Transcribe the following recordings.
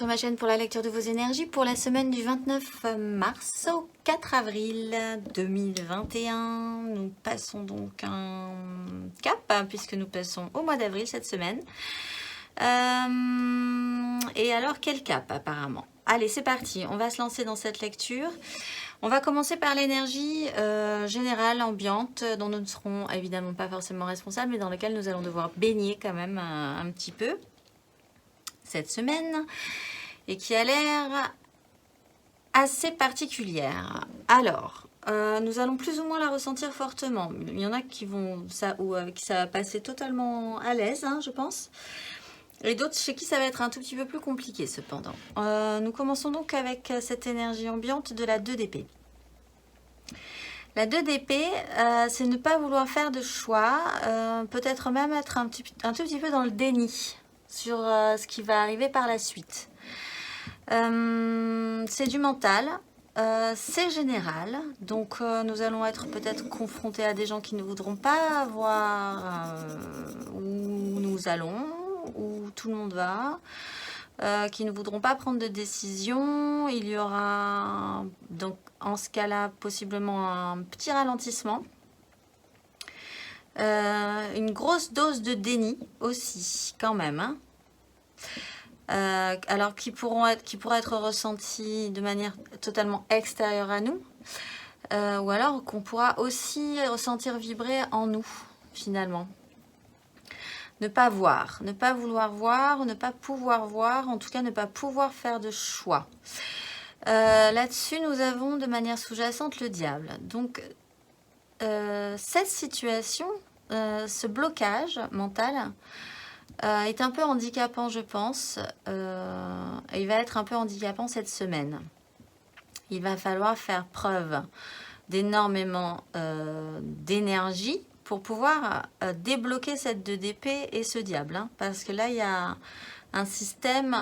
sur ma chaîne pour la lecture de vos énergies pour la semaine du 29 mars au 4 avril 2021. Nous passons donc un cap puisque nous passons au mois d'avril cette semaine. Et alors quel cap apparemment? Allez, c'est parti, on va se lancer dans cette lecture. On va commencer par l'énergie générale, ambiante, dont nous ne serons évidemment pas forcément responsables, mais dans laquelle nous allons devoir baigner quand même un petit peu cette semaine, et qui a l'air assez particulière. Alors, nous allons plus ou moins la ressentir fortement. Il y en a qui vont qui ça va passer totalement à l'aise, hein, je pense. Et d'autres chez qui ça va être un tout petit peu plus compliqué cependant. Nous commençons donc avec cette énergie ambiante de la 2 d'épée. La 2 d'épée, c'est ne pas vouloir faire de choix, peut-être même être un tout petit peu dans le déni sur ce qui va arriver par la suite. C'est du mental, c'est général, donc nous allons être peut-être confrontés à des gens qui ne voudront pas voir où nous allons, où tout le monde va, qui ne voudront pas prendre de décision. Il y aura donc en ce cas-là possiblement un petit ralentissement. Une grosse dose de déni aussi quand même, hein. Alors qui pourrait être ressenti de manière totalement extérieure à nous, ou alors qu'on pourra aussi ressentir vibrer en nous finalement. Ne pas voir, ne pas vouloir voir, ne pas pouvoir voir, en tout cas ne pas pouvoir faire de choix. Là-dessus, nous avons de manière sous-jacente le diable. Donc, cette situation, ce blocage mental est un peu handicapant, je pense. Il va être un peu handicapant cette semaine. Il va falloir faire preuve d'énormément d'énergie pour pouvoir débloquer cette 2 d'épée et ce diable, hein, parce que là il y a un système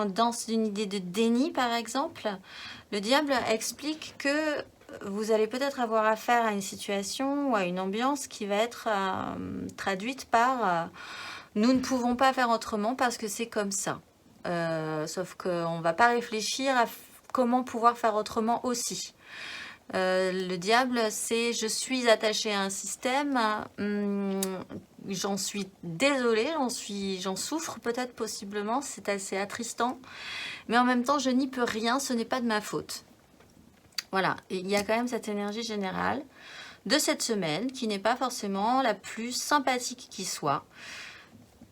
dans une idée de déni par exemple. Le diable explique que vous allez peut-être avoir affaire à une situation ou à une ambiance qui va être traduite par nous ne pouvons pas faire autrement parce que c'est comme ça, sauf qu'on ne va pas réfléchir à comment pouvoir faire autrement aussi. Le diable, c'est je suis attaché à un système, j'en suis désolée, j'en souffre peut-être possiblement, c'est assez attristant, mais en même temps je n'y peux rien, ce n'est pas de ma faute. Voilà, et il y a quand même cette énergie générale de cette semaine qui n'est pas forcément la plus sympathique qui soit.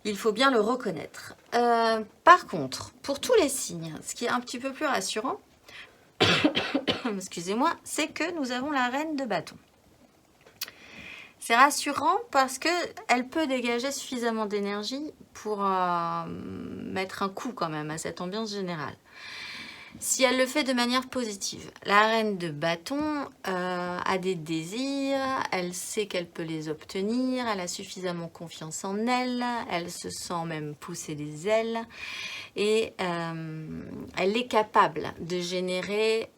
Il faut bien le reconnaître. Par contre, pour tous les signes, ce qui est un petit peu plus rassurant, excusez-moi, c'est que nous avons la reine de bâton. C'est rassurant parce qu'elle peut dégager suffisamment d'énergie pour mettre un coup quand même à cette ambiance générale. Si elle le fait de manière positive. La reine de bâton a des désirs, elle sait qu'elle peut les obtenir, elle a suffisamment confiance en elle, elle se sent même pousser les ailes et elle est capable de générer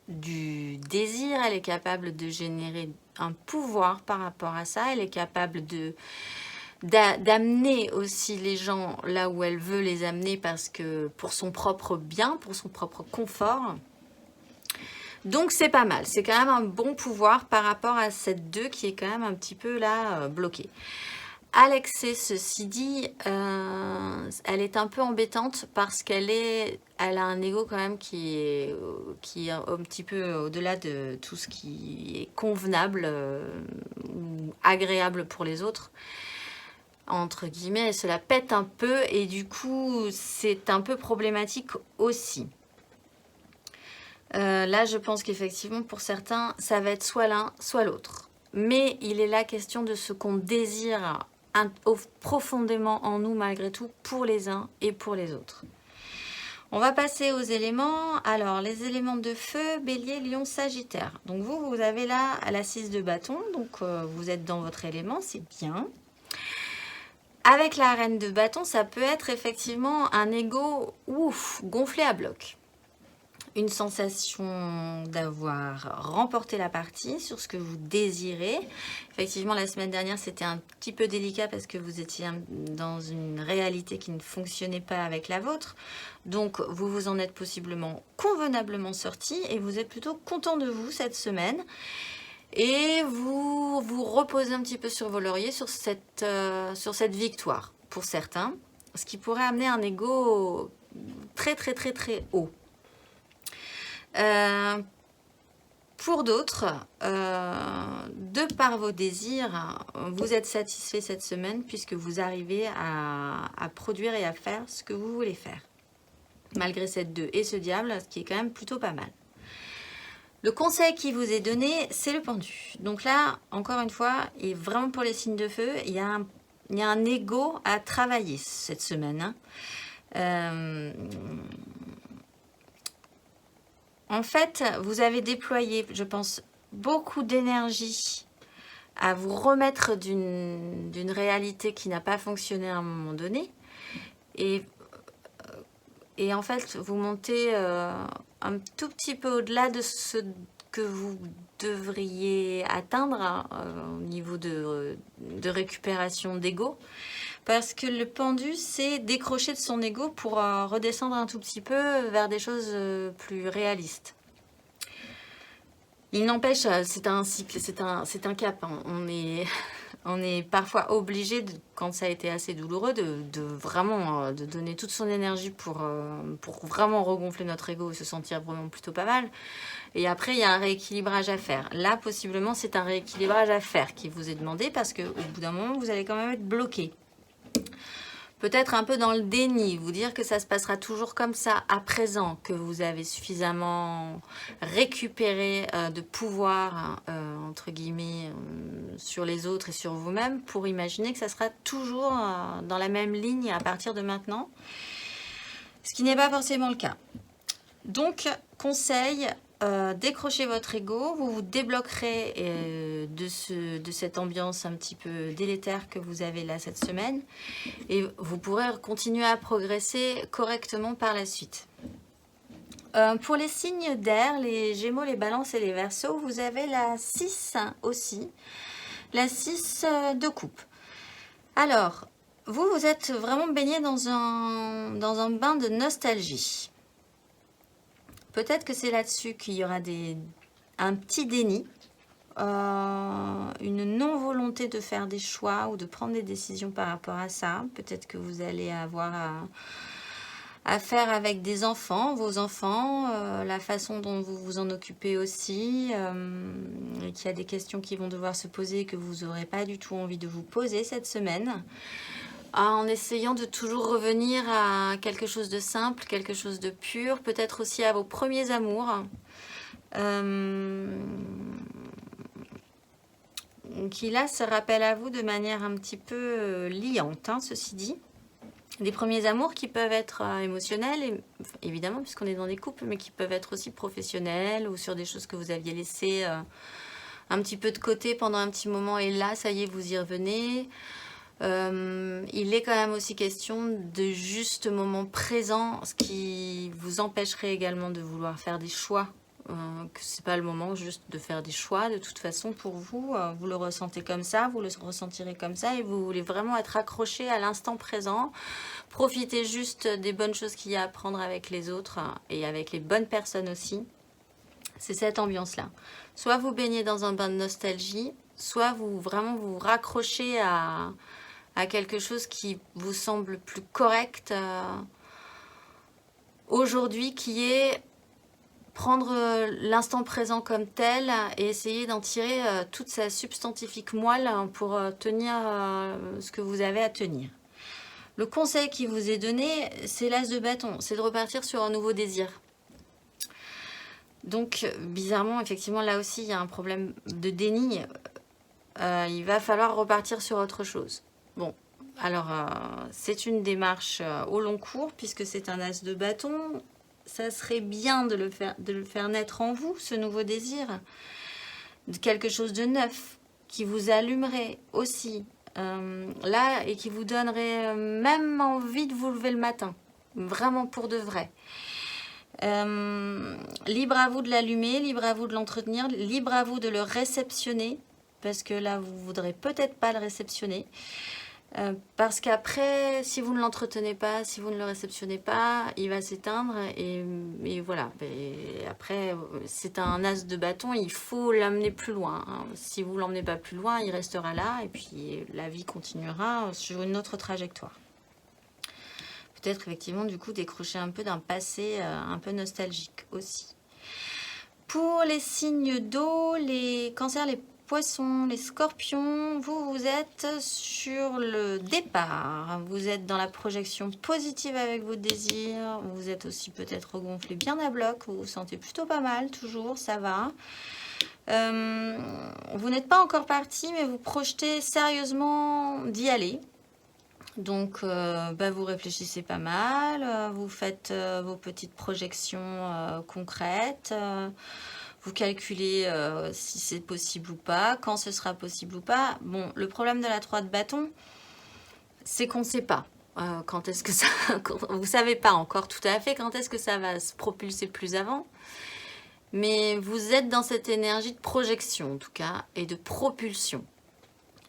du désir, elle est capable de générer un pouvoir par rapport à ça, elle est capable d'amener aussi les gens là où elle veut les amener parce que pour son propre bien, pour son propre confort. Donc c'est pas mal, c'est quand même un bon pouvoir par rapport à cette 2 qui est quand même un petit peu là bloquée. À l'excès, ceci dit, elle est un peu embêtante parce qu'elle a un ego quand même qui est un petit peu au-delà de tout ce qui est convenable ou agréable pour les autres. Entre guillemets, elle se la pète un peu et du coup, c'est un peu problématique aussi. Là, je pense qu'effectivement, pour certains, ça va être soit l'un, soit l'autre. Mais il est là question de ce qu'on désire profondément en nous, malgré tout, pour les uns et pour les autres. On va passer aux éléments. Alors, les éléments de feu, bélier, lion, sagittaire. Donc, vous avez là la 6 de bâton. Donc, vous êtes dans votre élément, c'est bien. Avec la reine de bâton, ça peut être effectivement un ego gonflé à bloc. une sensation d'avoir remporté la partie sur ce que vous désirez. Effectivement, la semaine dernière, c'était un petit peu délicat parce que vous étiez dans une réalité qui ne fonctionnait pas avec la vôtre. Donc, vous vous en êtes possiblement convenablement sorti et vous êtes plutôt content de vous cette semaine. Et vous vous reposez un petit peu sur vos lauriers sur cette victoire pour certains, ce qui pourrait amener un ego très très très très haut. Pour d'autres, de par vos désirs, vous êtes satisfait cette semaine puisque vous arrivez à produire et à faire ce que vous voulez faire. Malgré cette 2 et ce diable, ce qui est quand même plutôt pas mal. Le conseil qui vous est donné, c'est le pendu. Donc là, encore une fois, et vraiment pour les signes de feu, il y a un ego à travailler cette semaine. En fait, vous avez déployé, je pense, beaucoup d'énergie à vous remettre d'une réalité qui n'a pas fonctionné à un moment donné. Et en fait, vous montez un tout petit peu au-delà de ce que vous devriez atteindre au niveau de récupération d'ego. Parce que le pendu, c'est décrocher de son ego pour redescendre un tout petit peu vers des choses plus réalistes. Il n'empêche, c'est un cycle, c'est un cap. Hein. On est parfois obligé, quand ça a été assez douloureux, de vraiment de donner toute son énergie pour vraiment regonfler notre ego et se sentir vraiment plutôt pas mal. Et après, il y a un rééquilibrage à faire. Là, possiblement, c'est un rééquilibrage à faire qui vous est demandé parce qu'au bout d'un moment, vous allez quand même être bloqué. Peut-être un peu dans le déni, vous dire que ça se passera toujours comme ça à présent, que vous avez suffisamment récupéré de pouvoir, entre guillemets, sur les autres et sur vous-même, pour imaginer que ça sera toujours dans la même ligne à partir de maintenant, ce qui n'est pas forcément le cas. Donc, conseil, décrochez votre ego, vous vous débloquerez de cette ambiance un petit peu délétère que vous avez là cette semaine et vous pourrez continuer à progresser correctement par la suite. Pour les signes d'air, les Gémeaux, les Balances et les Verseaux, vous avez la 6 aussi, la 6 de coupe. Alors, vous êtes vraiment baigné dans un bain de nostalgie. Peut-être que c'est là-dessus qu'il y aura un petit déni, une non-volonté de faire des choix ou de prendre des décisions par rapport à ça. Peut-être que vous allez avoir à faire avec des enfants, vos enfants, la façon dont vous vous en occupez aussi, et qu'il y a des questions qui vont devoir se poser et que vous n'aurez pas du tout envie de vous poser cette semaine. En essayant de toujours revenir à quelque chose de simple, quelque chose de pur, peut-être aussi à vos premiers amours, qui là se rappellent à vous de manière un petit peu liante, hein, ceci dit. Des premiers amours qui peuvent être émotionnels, évidemment, puisqu'on est dans des couples, mais qui peuvent être aussi professionnels ou sur des choses que vous aviez laissées un petit peu de côté pendant un petit moment, et là, ça y est, vous y revenez. Il est quand même aussi question de juste moment présent, ce qui vous empêcherait également de vouloir faire des choix, que c'est pas le moment juste de faire des choix. De toute façon, pour vous, vous le ressentez comme ça, vous le ressentirez comme ça, et vous voulez vraiment être accroché à l'instant présent, profiter juste des bonnes choses qu'il y a à prendre avec les autres et avec les bonnes personnes aussi. C'est cette ambiance-là. Soit vous baignez dans un bain de nostalgie, soit vous raccrochez à quelque chose qui vous semble plus correct aujourd'hui, qui est prendre l'instant présent comme tel et essayer d'en tirer toute sa substantifique moelle pour tenir ce que vous avez à tenir. Le conseil qui vous est donné, c'est l'as de bâton, c'est de repartir sur un nouveau désir. Donc, bizarrement, effectivement, là aussi, il y a un problème de déni. Il va falloir repartir sur autre chose. Bon, alors, c'est une démarche au long cours, puisque c'est un as de bâton. Ça serait bien de le faire naître en vous, ce nouveau désir, de quelque chose de neuf, qui vous allumerait aussi, là, et qui vous donnerait même envie de vous lever le matin, vraiment pour de vrai. Libre à vous de l'allumer, libre à vous de l'entretenir, libre à vous de le réceptionner, parce que là, vous ne voudrez peut-être pas le réceptionner. Parce qu'après, si vous ne l'entretenez pas, si vous ne le réceptionnez pas, il va s'éteindre et voilà. Et après, c'est un as de bâton, il faut l'amener plus loin. Hein. Si vous ne l'emmenez pas plus loin, il restera là et puis la vie continuera sur une autre trajectoire. Peut-être effectivement du coup décrocher un peu d'un passé un peu nostalgique aussi. Pour les signes d'eau, les cancers, les poissons, les scorpions, vous êtes sur le départ. Vous êtes dans la projection positive avec vos désirs. Vous êtes aussi peut-être regonflé bien à bloc. Vous vous sentez plutôt pas mal, toujours, ça va. Vous n'êtes pas encore parti, mais vous projetez sérieusement d'y aller. Donc, vous réfléchissez pas mal, vous faites vos petites projections concrètes, vous calculez si c'est possible ou pas, quand ce sera possible ou pas. Bon, le problème de la 3 de bâton, c'est qu'on ne sait pas quand est-ce que ça... Vous ne savez pas encore tout à fait quand est-ce que ça va se propulser plus avant. Mais vous êtes dans cette énergie de projection, en tout cas, et de propulsion.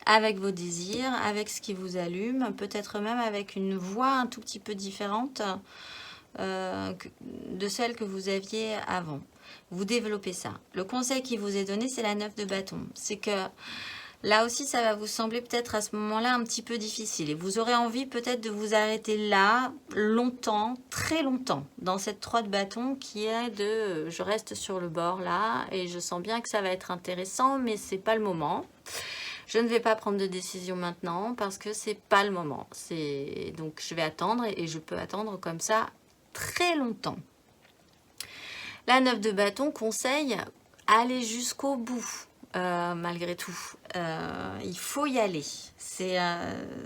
Avec vos désirs, avec ce qui vous allume, peut-être même avec une voix un tout petit peu différente de celle que vous aviez avant. Vous développez ça. Le conseil qui vous est donné, c'est la 9 de bâton. C'est que là aussi, ça va vous sembler peut-être à ce moment-là un petit peu difficile. Et vous aurez envie peut-être de vous arrêter là, longtemps, très longtemps, dans cette 3 de bâton qui est de je reste sur le bord là et je sens bien que ça va être intéressant, mais c'est pas le moment. Je ne vais pas prendre de décision maintenant parce que c'est pas le moment. Donc je vais attendre et je peux attendre comme ça très longtemps. La 9 de bâton conseille aller jusqu'au bout malgré tout. Il faut y aller. C'est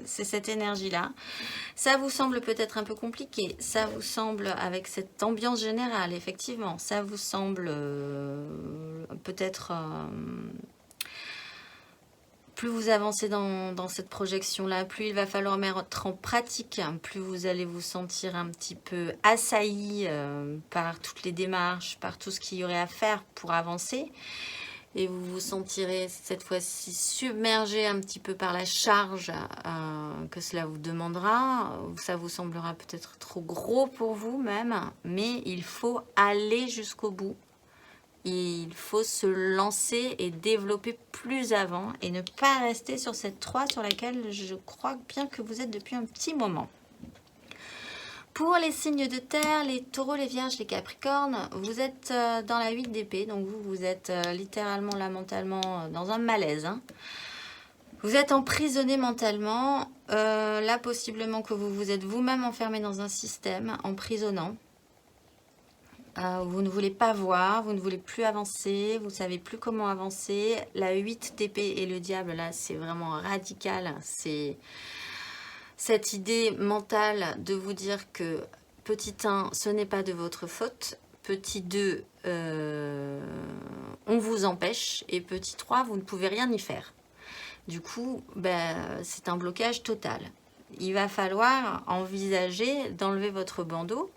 cette énergie-là. Ça vous semble peut-être un peu compliqué. Ça vous semble avec cette ambiance générale, effectivement. Ça vous semble peut-être... plus vous avancez dans cette projection-là, plus il va falloir mettre en pratique, plus vous allez vous sentir un petit peu assailli par toutes les démarches, par tout ce qu'il y aurait à faire pour avancer. Et vous vous sentirez cette fois-ci submergé un petit peu par la charge que cela vous demandera. Ça vous semblera peut-être trop gros pour vous même, mais il faut aller jusqu'au bout. Il faut se lancer et développer plus avant et ne pas rester sur cette 3 sur laquelle je crois bien que vous êtes depuis un petit moment. Pour les signes de terre, les taureaux, les vierges, les capricornes, vous êtes dans la 8 d'épée, donc vous êtes littéralement, là, mentalement, dans un malaise. Hein. Vous êtes emprisonné mentalement, là possiblement que vous vous êtes vous-même enfermé dans un système emprisonnant. Vous ne voulez pas voir, vous ne voulez plus avancer, vous ne savez plus comment avancer. La 8 d'épée et le diable, là, c'est vraiment radical. C'est cette idée mentale de vous dire que petit 1, ce n'est pas de votre faute. Petit 2, on vous empêche. Et petit 3, vous ne pouvez rien y faire. Du coup, c'est un blocage total. Il va falloir envisager d'enlever votre bandeau,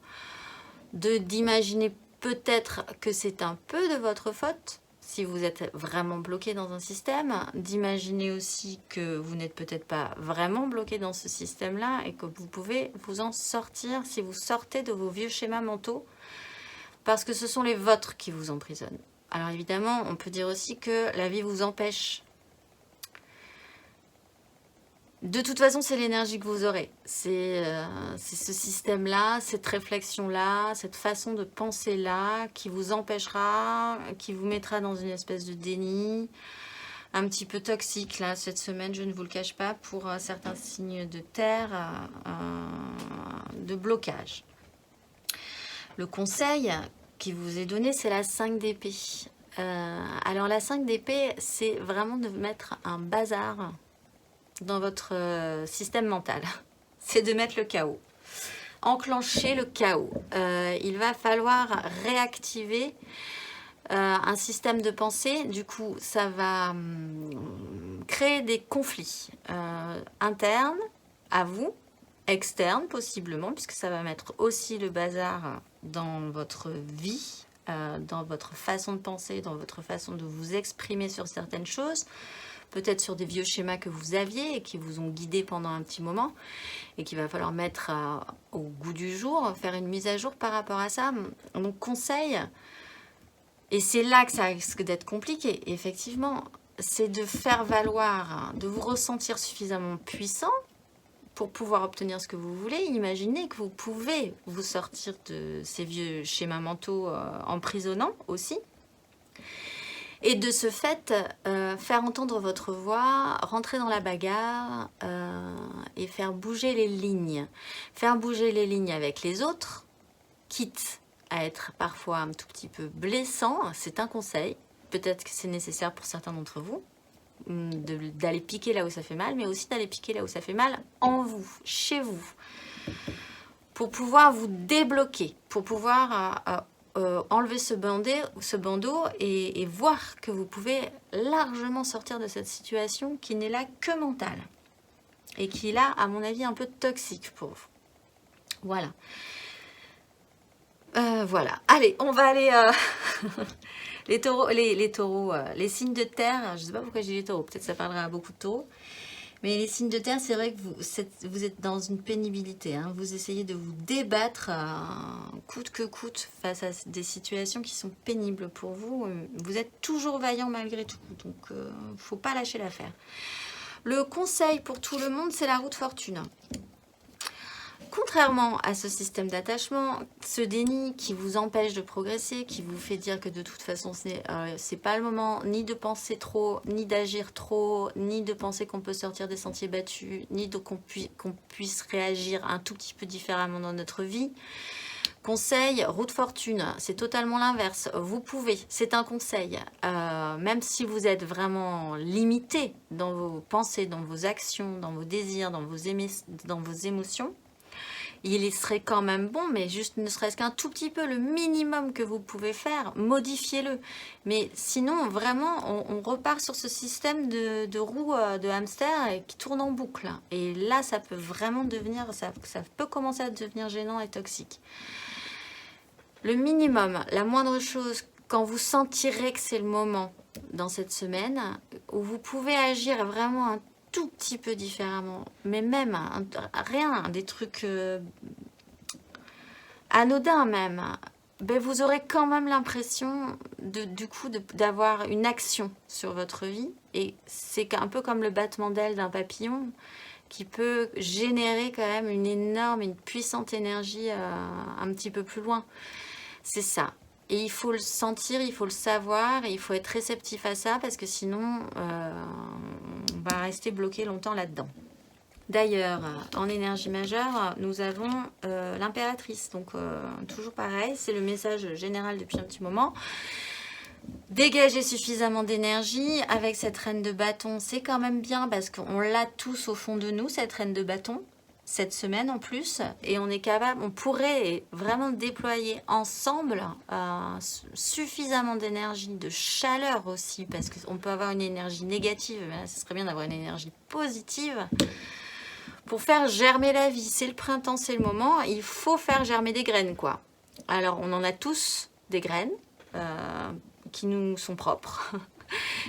d'imaginer peut-être que c'est un peu de votre faute, si vous êtes vraiment bloqué dans un système, d'imaginer aussi que vous n'êtes peut-être pas vraiment bloqué dans ce système-là et que vous pouvez vous en sortir si vous sortez de vos vieux schémas mentaux, parce que ce sont les vôtres qui vous emprisonnent. Alors évidemment, on peut dire aussi que la vie vous empêche. De toute façon, c'est l'énergie que vous aurez. C'est ce système-là, cette réflexion-là, cette façon de penser-là qui vous empêchera, qui vous mettra dans une espèce de déni, un petit peu toxique, là, cette semaine, je ne vous le cache pas, pour certains signes de terre, de blocage. Le conseil qui vous est donné, c'est la 5 d'épée. Alors, la 5 d'épée, c'est vraiment de mettre un bazar dans votre système mental. C'est de mettre le chaos. Enclencher le chaos. Il va falloir réactiver un système de pensée. Du coup, ça va créer des conflits internes à vous, externes possiblement, puisque ça va mettre aussi le bazar dans votre vie, dans votre façon de penser, dans votre façon de vous exprimer sur certaines choses, peut-être sur des vieux schémas que vous aviez et qui vous ont guidé pendant un petit moment et qu'il va falloir mettre au goût du jour, faire une mise à jour par rapport à ça. Donc conseil, et c'est là que ça risque d'être compliqué, effectivement, c'est de faire valoir, de vous ressentir suffisamment puissant pour pouvoir obtenir ce que vous voulez. Imaginez que vous pouvez vous sortir de ces vieux schémas mentaux emprisonnants aussi. Et de ce fait, faire entendre votre voix, rentrer dans la bagarre et faire bouger les lignes. Faire bouger les lignes avec les autres, quitte à être parfois un tout petit peu blessant, c'est un conseil. Peut-être que c'est nécessaire pour certains d'entre vous d'aller piquer là où ça fait mal, mais aussi d'aller piquer là où ça fait mal en vous, chez vous, pour pouvoir vous débloquer, pour pouvoir enlever ce bandeau et voir que vous pouvez largement sortir de cette situation qui n'est là que mentale et qui est là, à mon avis, un peu toxique pour vous. Voilà. Voilà. Allez, on va aller... les taureaux, les signes de terre, je ne sais pas pourquoi j'ai les taureaux, peut-être ça parlera à beaucoup de taureaux. Mais les signes de terre, c'est vrai que vous êtes dans une pénibilité. Hein. Vous essayez de vous débattre coûte que coûte face à des situations qui sont pénibles pour vous. Vous êtes toujours vaillant malgré tout. Donc, il ne faut pas lâcher l'affaire. Le conseil pour tout le monde, c'est la roue de fortune. Contrairement à ce système d'attachement, ce déni qui vous empêche de progresser, qui vous fait dire que de toute façon, c'est pas le moment ni de penser trop, ni d'agir trop, ni de penser qu'on peut sortir des sentiers battus, ni qu'on puisse réagir un tout petit peu différemment dans notre vie. Conseil, roue de fortune, c'est totalement l'inverse. Vous pouvez, c'est un conseil, même si vous êtes vraiment limité dans vos pensées, dans vos actions, dans vos désirs, dans vos émotions, il serait quand même bon, mais juste ne serait-ce qu'un tout petit peu, le minimum que vous pouvez faire, modifiez-le. Mais sinon, vraiment, on repart sur ce système de roue de hamster qui tourne en boucle. Et là, ça peut vraiment devenir, ça peut commencer à devenir gênant et toxique. Le minimum, la moindre chose, quand vous sentirez que c'est le moment dans cette semaine, où vous pouvez agir vraiment un tout petit peu différemment, mais même rien, des trucs anodins même, ben vous aurez quand même l'impression du coup d'avoir une action sur votre vie, et c'est un peu comme le battement d'aile d'un papillon qui peut générer quand même une puissante énergie un petit peu plus loin. C'est ça. Et il faut le sentir, il faut le savoir, et il faut être réceptif à ça, parce que sinon, on va rester bloqué longtemps là-dedans. D'ailleurs, en énergie majeure, nous avons l'impératrice. Donc, toujours pareil, c'est le message général depuis un petit moment. Dégager suffisamment d'énergie avec cette reine de bâton, c'est quand même bien, parce qu'on l'a tous au fond de nous, cette reine de bâton. Cette semaine en plus, et on est capable, on pourrait vraiment déployer ensemble suffisamment d'énergie, de chaleur aussi, parce qu'on peut avoir une énergie négative, mais là, ce serait bien d'avoir une énergie positive pour faire germer la vie. C'est le printemps, c'est le moment, il faut faire germer des graines, quoi. Alors, on en a tous des graines qui nous sont propres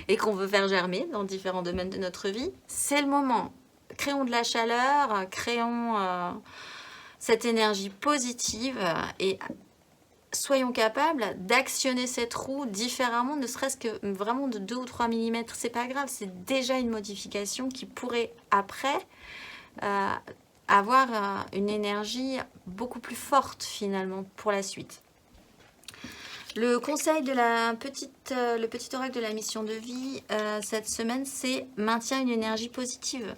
et qu'on veut faire germer dans différents domaines de notre vie. C'est le moment. Créons de la chaleur, créons cette énergie positive et soyons capables d'actionner cette roue différemment, ne serait-ce que vraiment de 2 ou 3 mm. C'est pas grave, c'est déjà une modification qui pourrait après avoir une énergie beaucoup plus forte finalement pour la suite. Le conseil de le petit oracle de la mission de vie cette semaine, c'est maintiens une énergie positive.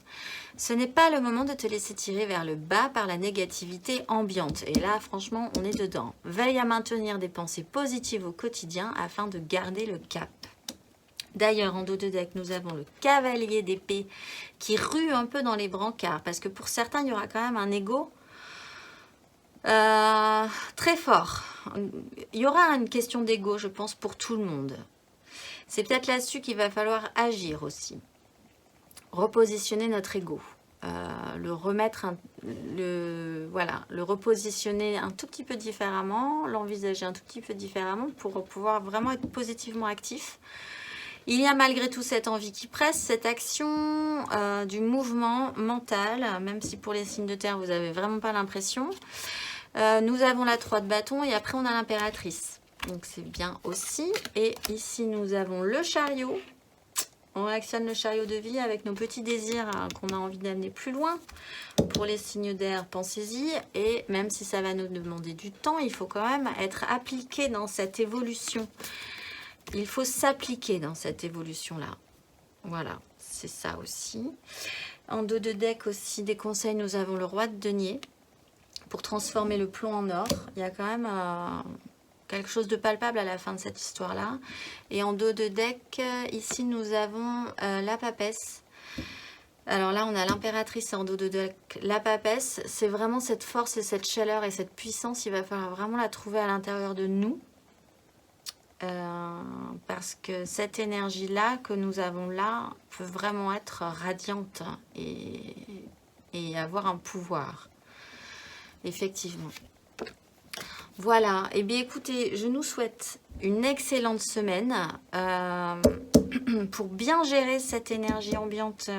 Ce n'est pas le moment de te laisser tirer vers le bas par la négativité ambiante. Et là, franchement, on est dedans. Veille à maintenir des pensées positives au quotidien afin de garder le cap. D'ailleurs, en dos de deck, nous avons le cavalier d'épée qui rue un peu dans les brancards. Parce que pour certains, il y aura quand même un ego très fort. Il y aura une question d'ego, je pense, pour tout le monde. C'est peut-être là-dessus qu'il va falloir agir aussi. Repositionner notre ego. le remettre, voilà, le repositionner un tout petit peu différemment, l'envisager un tout petit peu différemment pour pouvoir vraiment être positivement actif. Il y a malgré tout cette envie qui presse, cette action du mouvement mental, même si pour les signes de terre, vous n'avez vraiment pas l'impression. Nous avons la 3 de bâton et après on a l'impératrice. Donc c'est bien aussi. Et ici nous avons le chariot. On actionne le chariot de vie avec nos petits désirs qu'on a envie d'amener plus loin. Pour les signes d'air, pensez-y. Et même si ça va nous demander du temps, il faut quand même être appliqué dans cette évolution. Il faut s'appliquer dans cette évolution-là. Voilà, c'est ça aussi. En dos de deck aussi, des conseils, nous avons le roi de denier. Pour transformer le plomb en or, il y a quand même quelque chose de palpable à la fin de cette histoire-là. Et en dos de deck, ici, nous avons la papesse. Alors là, on a l'impératrice en dos de deck. La papesse, c'est vraiment cette force et cette chaleur et cette puissance. Il va falloir vraiment la trouver à l'intérieur de nous. Parce que cette énergie-là que nous avons là peut vraiment être radiante et avoir un pouvoir. Effectivement. Voilà. Et bien écoutez, je nous souhaite une excellente semaine pour bien gérer cette énergie ambiante.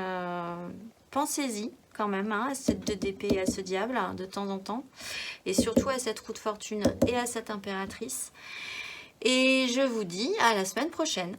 Pensez-y quand même à cette 2 d'épée et à ce diable de temps en temps. Et surtout à cette roue de fortune et à cette impératrice. Et je vous dis à la semaine prochaine.